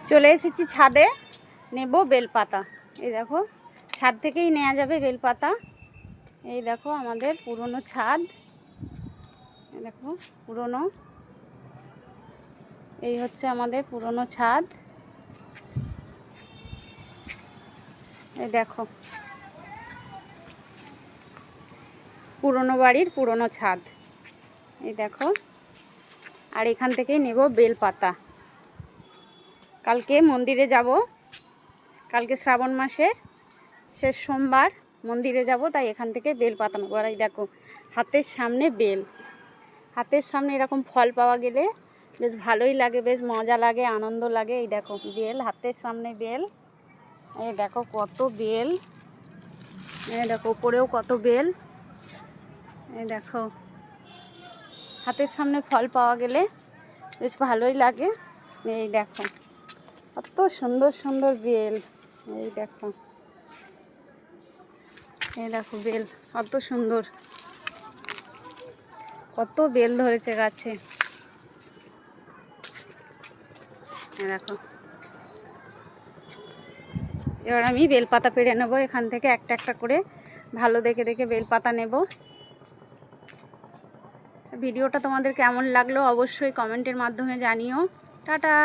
চলে এসেছি ছাদে, নেব বেলপাতা। এই দেখো, ছাদ থেকেই নেওয়া যাবে বেলপাতা। এই দেখো আমাদের পুরনো ছাদ, এই দেখো পুরনো, এই হচ্ছে আমাদের পুরনো ছাদ। এই দেখো পুরনো বাড়ির পুরনো ছাদ, এই দেখো। আর এখান থেকেই নেব বেলপাতা। কালকে মন্দিরে যাব, কালকে শ্রাবণ মাসের শেষ সোমবার মন্দিরে যাব, তাই এখান থেকে বেলপাতা নেবো। আর এই দেখো হাতের সামনে বেল, হাতের সামনে এরকম ফল পাওয়া গেলে বেশ ভালোই লাগে, বেশ মজা লাগে, আনন্দ লাগে। এই দেখো বেল, হাতের সামনে বেল, এই দেখো কত বেল, এই দেখো উপরেও কত বেল। এই দেখো হাতের সামনে ফল পাওয়া গেলে বেশ ভালোই লাগে। এই দেখো কত সুন্দর সুন্দর বেল, এই দেখো, এই দেখো বেল কত সুন্দর, কত বেল ধরেছে গাছে। এই দেখো, এবার আমি বেলপাতা পেড়ে নেবো এখান থেকে একটা একটা করে, ভালো দেখে দেখে বেলপাতা নেব। ভিডিওটা তোমাদের কেমন লাগলো অবশ্যই কমেন্টের মাধ্যমে জানিও। টাটা।